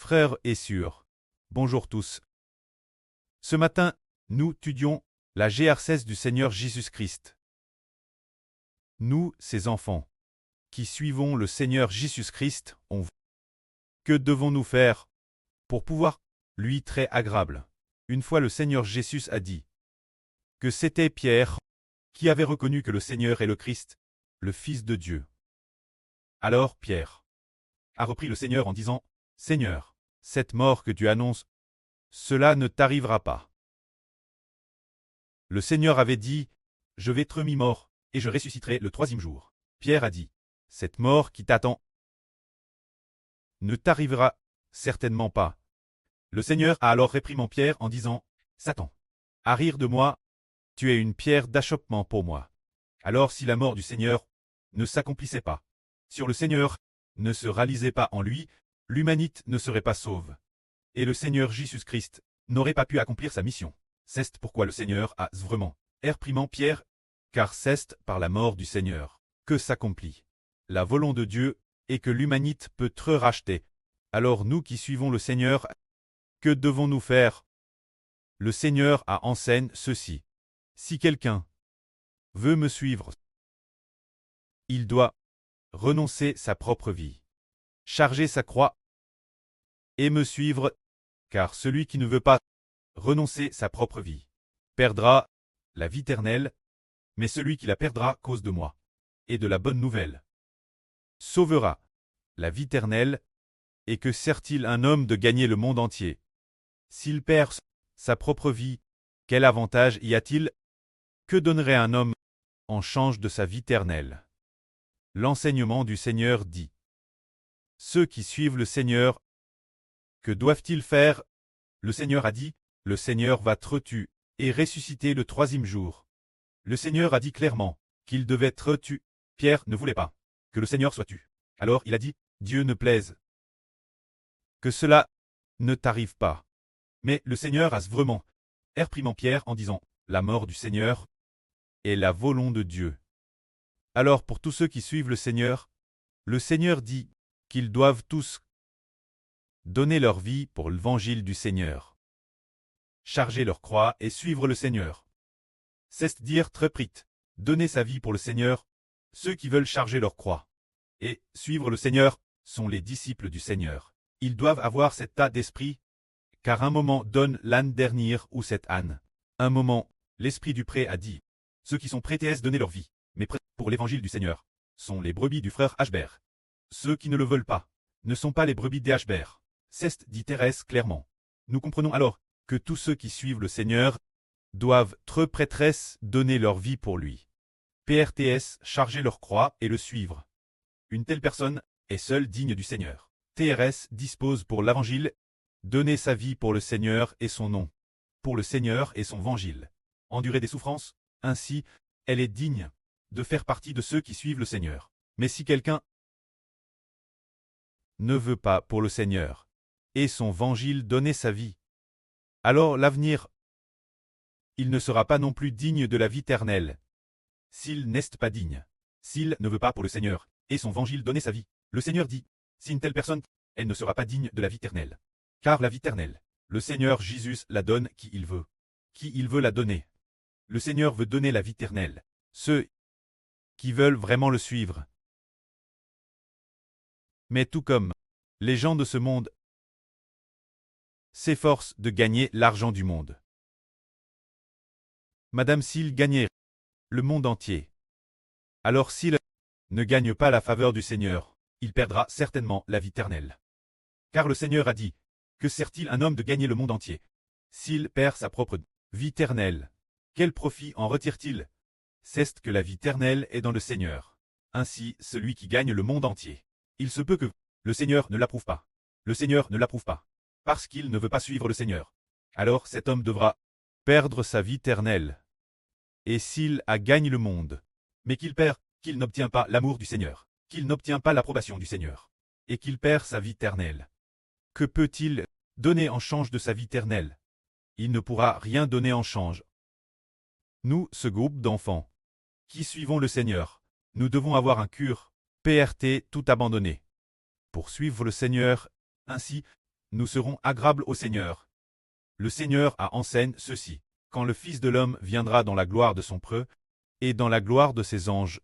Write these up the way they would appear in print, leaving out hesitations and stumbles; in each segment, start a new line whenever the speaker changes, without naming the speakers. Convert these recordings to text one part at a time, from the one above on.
frères et sœurs, bonjour tous. Ce matin, nous étudions la GR16 du Seigneur Jésus-Christ. Nous, ses enfants, qui suivons le Seigneur Jésus-Christ, que devons-nous faire pour pouvoir lui très agréable? Une fois le Seigneur Jésus a dit que c'était Pierre qui avait reconnu que le Seigneur est le Christ, le Fils de Dieu. Alors Pierre a repris le Seigneur en disant « Seigneur, cette mort que tu annonces, cela ne t'arrivera pas. » Le Seigneur avait dit « Je vais être mis mort, et je ressusciterai le troisième jour. » Pierre a dit « Cette mort qui t'attend ne t'arrivera certainement pas. » Le Seigneur a alors réprimand Pierre en disant « Satan, à rire de moi, tu es une pierre d'achoppement pour moi. » Alors si la mort du Seigneur ne s'accomplissait pas, si le Seigneur ne se réalisait pas en lui, l'humanité ne serait pas sauve. Et le Seigneur Jésus-Christ n'aurait pas pu accomplir sa mission. C'est pourquoi le Seigneur a vraiment réprimand Pierre, car c'est par la mort du Seigneur que s'accomplit la volonté de Dieu et que l'humanité peut être rachetée. Alors nous qui suivons le Seigneur, que devons-nous faire? Le Seigneur a enseigné ceci. Si quelqu'un veut me suivre, il doit renoncer sa propre vie, charger sa croix et me suivre, car celui qui ne veut pas renoncer sa propre vie perdra la vie éternelle, mais celui qui la perdra à cause de moi et de la bonne nouvelle sauvera la vie éternelle. Et que sert-il un homme de gagner le monde entier? S'il perd sa propre vie, quel avantage y a-t-il? Que donnerait un homme en change de sa vie éternelle? L'enseignement du Seigneur dit. Ceux qui suivent le Seigneur, que doivent-ils faire? Le Seigneur a dit, le Seigneur va être tué et ressusciter le troisième jour. Le Seigneur a dit clairement qu'il devait être tué. Pierre ne voulait pas que le Seigneur soit tué. Alors il a dit, Dieu ne plaise que cela ne t'arrive pas. Mais le Seigneur a vraiment réprimand Pierre en disant, la mort du Seigneur est la volonté de Dieu. Alors pour tous ceux qui suivent le Seigneur dit qu'ils doivent tous donner leur vie pour l'évangile du Seigneur, charger leur croix et suivre le Seigneur. C'est dire très prite, donner sa vie pour le Seigneur, ceux qui veulent charger leur croix et suivre le Seigneur sont les disciples du Seigneur. Ils doivent avoir cet état d'esprit, car un moment donne l'âne dernier ou cet âne. Un moment, l'esprit du prêt a dit, ceux qui sont prêts à se donner leur vie, mais prêts pour l'évangile du Seigneur, sont les brebis du frère Ashbert. Ceux qui ne le veulent pas, ne sont pas les brebis des Ashbert. C'est dit Thérèse clairement. Nous comprenons alors que tous ceux qui suivent le Seigneur doivent être prêts donner leur vie pour lui. PRTS charger leur croix et le suivre. Une telle personne est seule digne du Seigneur. TRS dispose pour l'évangile, donner sa vie pour le Seigneur et son nom, pour le Seigneur et son évangile, endurer des souffrances, ainsi, elle est digne de faire partie de ceux qui suivent le Seigneur. Mais si quelqu'un ne veut pas pour le Seigneur et son évangile donner sa vie, alors l'avenir, il ne sera pas non plus digne de la vie éternelle. S'il n'est pas digne, s'il ne veut pas pour le Seigneur et son évangile donner sa vie, le Seigneur dit, si une telle personne, elle ne sera pas digne de la vie éternelle. Car la vie éternelle, le Seigneur Jésus la donne qui il veut la donner. Le Seigneur veut donner la vie éternelle, ceux qui veulent vraiment le suivre. Mais tout comme les gens de ce monde s'efforcent de gagner l'argent du monde. Madame s'il gagnait le monde entier, alors s'il ne gagne pas la faveur du Seigneur, il perdra certainement la vie éternelle. Car le Seigneur a dit, que sert-il un homme de gagner le monde entier? S'il perd sa propre vie éternelle, quel profit en retire-t-il? C'est que la vie éternelle est dans le Seigneur. Ainsi, celui qui gagne le monde entier, il se peut que le Seigneur ne l'approuve pas. Le Seigneur ne l'approuve pas, parce qu'il ne veut pas suivre le Seigneur. Alors cet homme devra perdre sa vie éternelle. Et s'il a gagné le monde, mais qu'il perd, qu'il n'obtient pas l'amour du Seigneur, qu'il n'obtient pas l'approbation du Seigneur, et qu'il perd sa vie éternelle, que peut-il donner en change de sa vie éternelle? Il ne pourra rien donner en change. Nous, ce groupe d'enfants, qui suivons le Seigneur, nous devons avoir un cœur, PRT, tout abandonné, pour suivre le Seigneur, ainsi, nous serons agréables au Seigneur. Le Seigneur a enseigne ceci. Quand le Fils de l'homme viendra dans la gloire de son preux, et dans la gloire de ses anges,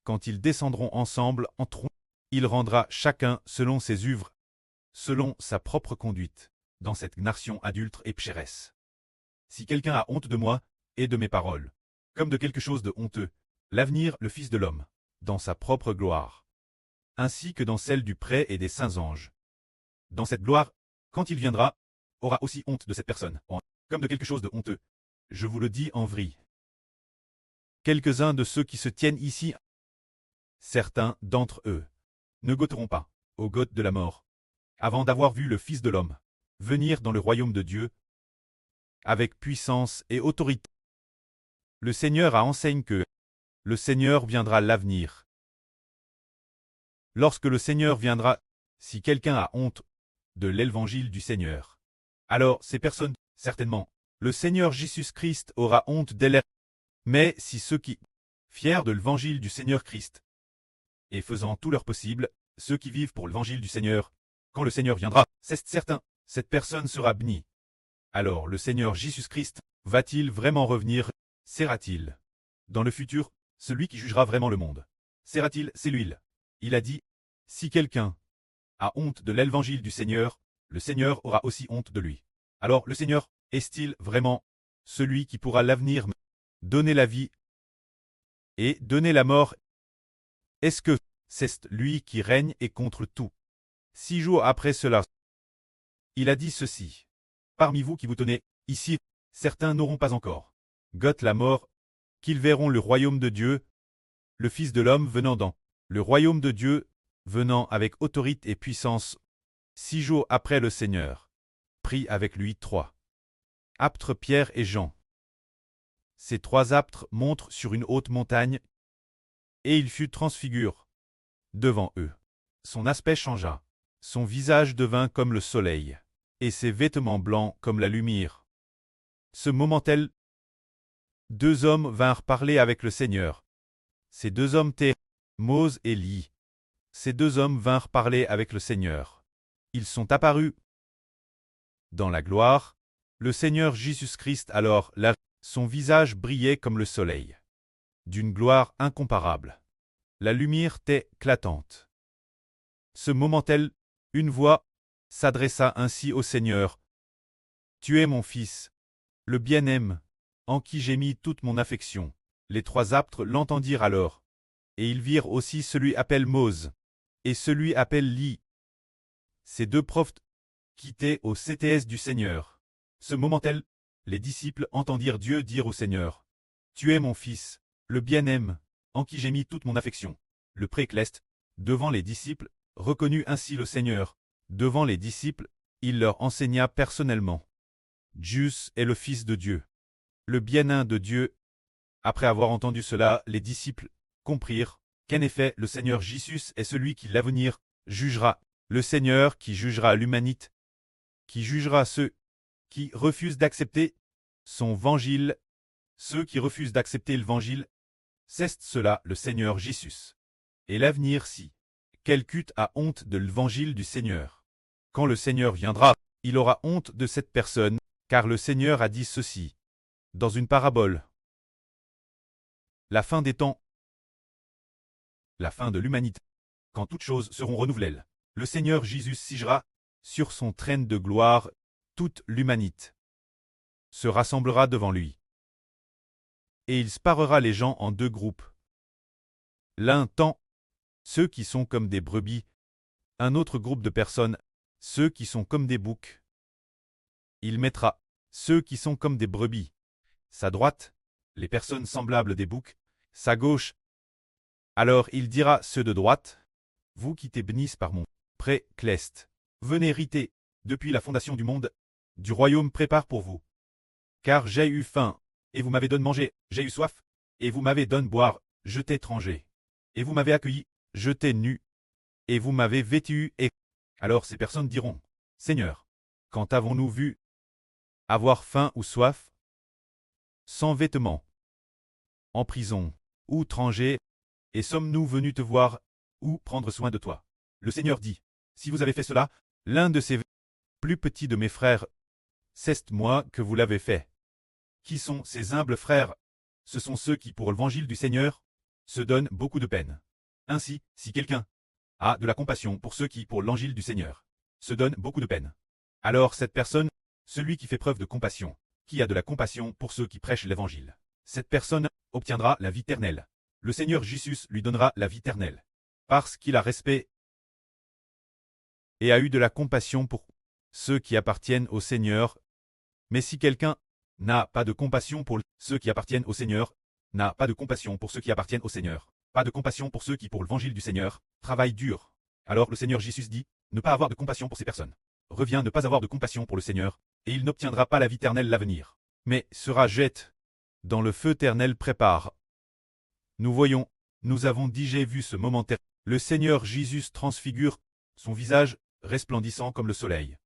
quand ils descendront ensemble en trône, il rendra chacun selon ses œuvres, selon sa propre conduite, dans cette nation adulte et pécheresse. Si quelqu'un a honte de moi et de mes paroles, comme de quelque chose de honteux, l'avenir, le Fils de l'homme, dans sa propre gloire, ainsi que dans celle du près et des saints anges. Dans cette gloire, quand il viendra, aura aussi honte de cette personne, comme de quelque chose de honteux. Je vous le dis en vrai. Quelques-uns de ceux qui se tiennent ici, certains d'entre eux, ne goûteront pas aux gouttes de la mort, avant d'avoir vu le Fils de l'homme venir dans le royaume de Dieu, avec puissance et autorité. Le Seigneur a enseigne que le Seigneur viendra l'avenir. Lorsque le Seigneur viendra, si quelqu'un a honte de l'évangile du Seigneur, alors ces personnes, certainement, le Seigneur Jésus-Christ aura honte d'elles. Mais si ceux qui, fiers de l'évangile du Seigneur Christ, et faisant tout leur possible, ceux qui vivent pour l'évangile du Seigneur, quand le Seigneur viendra, c'est certain, cette personne sera bénie. Alors le Seigneur Jésus-Christ va-t-il vraiment revenir? Sera-t-il dans le futur celui qui jugera vraiment le monde? Sera-t-il? C'est l'huile. Il a dit, si quelqu'un a honte de l'évangile du Seigneur, le Seigneur aura aussi honte de lui. Alors le Seigneur est-il vraiment celui qui pourra l'avenir donner la vie et donner la mort? Est-ce que c'est lui qui règne et contre tout? 6 jours après cela, il a dit ceci. Parmi vous qui vous tenez ici, certains n'auront pas encore goûté la mort, qu'ils verront le royaume de Dieu, le Fils de l'homme venant dans le royaume de Dieu, venant avec autorité et puissance. 6 jours après le Seigneur prit avec lui 3 apôtres Pierre et Jean. Ces 3 apôtres montrent sur une haute montagne, et il fut transfiguré devant eux. Son aspect changea, son visage devint comme le soleil, et ses vêtements blancs comme la lumière. Ce moment-là, 2 hommes vinrent parler avec le Seigneur. Ces 2 hommes étaient Mose et Élie. Ces 2 hommes vinrent parler avec le Seigneur. Ils sont apparus dans la gloire. Le Seigneur Jésus-Christ alors, là, son visage brillait comme le soleil, d'une gloire incomparable. La lumière était éclatante. Ce moment-là, une voix s'adressa ainsi au Seigneur. Tu es mon Fils, le bien-aimé, en qui j'ai mis toute mon affection. Les 3 apôtres l'entendirent alors, et ils virent aussi celui appelé Mose, et celui appelé Élie. Ces 2 prophètes qui étaient au CTS du Seigneur. Ce moment-là, les disciples entendirent Dieu dire au Seigneur, tu es mon Fils, le bien-aimé, en qui j'ai mis toute mon affection. Le précleste, devant les disciples, reconnut ainsi le Seigneur. Devant les disciples, il leur enseigna personnellement. Jésus est le Fils de Dieu, le bien-aimé de Dieu. Après avoir entendu cela, les disciples comprirent qu'en effet le Seigneur Jésus est celui qui l'avenir jugera, le Seigneur qui jugera l'humanité, qui jugera ceux qui refusent d'accepter son évangile, ceux qui refusent d'accepter l'évangile, c'est cela le Seigneur Jésus. Et l'avenir si quelqu'un a honte de l'évangile du Seigneur. Quand le Seigneur viendra, il aura honte de cette personne, car le Seigneur a dit ceci dans une parabole. La fin des temps, la fin de l'humanité, quand toutes choses seront renouvelées, le Seigneur Jésus sigera sur son trône de gloire, toute l'humanité se rassemblera devant lui. Et il séparera les gens en 2 groupes. L'un temps, ceux qui sont comme des brebis, un autre groupe de personnes, ceux qui sont comme des boucs. Il mettra ceux qui sont comme des brebis, sa droite, les personnes semblables des boucs, sa gauche. Alors il dira ceux de droite, vous qui êtes bénis par mon précleste, venez hériter, depuis la fondation du monde, du royaume prépare pour vous. Car j'ai eu faim, et vous m'avez donné manger, j'ai eu soif, et vous m'avez donné boire, je t'ai étranger. Et vous m'avez accueilli, je t'ai nu, et vous m'avez vêtu, et... Alors ces personnes diront, Seigneur, quand avons-nous vu avoir faim ou soif, sans vêtements, en prison, ou étrangers, et sommes-nous venus te voir, ou prendre soin de toi? Le Seigneur dit, si vous avez fait cela, L'un de ces plus petits de mes frères, c'est moi que vous l'avez fait. Qui sont ces humbles frères? Ce sont ceux qui, pour l'évangile du Seigneur, se donnent beaucoup de peine. Ainsi, si quelqu'un a de la compassion pour ceux qui, pour l'évangile du Seigneur, se donnent beaucoup de peine, alors cette personne, celui qui fait preuve de compassion, qui a de la compassion pour ceux qui prêchent l'évangile, cette personne obtiendra la vie éternelle. Le Seigneur Jésus lui donnera la vie éternelle, parce qu'il a respect et a eu de la compassion pour ceux qui appartiennent au Seigneur. Mais si quelqu'un n'a pas de compassion pour ceux qui appartiennent au Seigneur, n'a pas de compassion pour ceux qui appartiennent au Seigneur, pas de compassion pour ceux qui, pour l'évangile du Seigneur, travaillent dur. Alors le Seigneur Jésus dit, ne pas avoir de compassion pour ces personnes revient ne pas avoir de compassion pour le Seigneur, et il n'obtiendra pas la vie éternelle l'avenir, mais sera jeté dans le feu éternel prépare. Nous voyons, nous avons déjà vu ce moment terrible. Le Seigneur Jésus transfigure son visage resplendissant comme le soleil.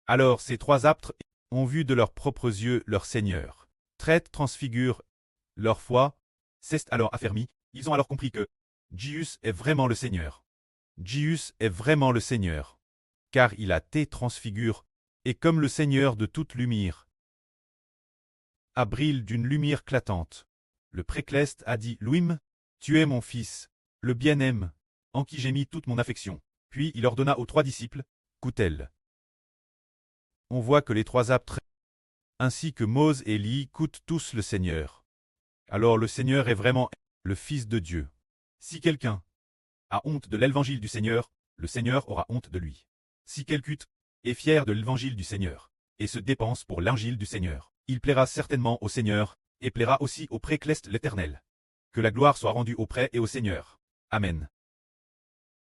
Alors ces trois apôtres ont vu de leurs propres yeux leur Seigneur. Traite transfigure leur foi, s'est alors affermi, ils ont alors compris que Jésus est vraiment le Seigneur. Jésus est vraiment le Seigneur. Car il a été transfigure, et comme le Seigneur de toute lumière, a brille d'une lumière éclatante. Le précleste a dit, Louim, tu es mon fils, le bien-aimé, en qui j'ai mis toute mon affection. Puis il ordonna aux trois disciples, écoutez-le. On voit que les trois apôtres, ainsi que Mose et Élie, écoutent tous le Seigneur. Alors le Seigneur est vraiment le Fils de Dieu. Si quelqu'un a honte de l'évangile du Seigneur, le Seigneur aura honte de lui. Si quelqu'un est fier de l'évangile du Seigneur, et se dépense pour l'évangile du Seigneur, il plaira certainement au Seigneur, et plaira aussi au précleste l'Éternel. Que la gloire soit rendue auprès et au Seigneur. Amen.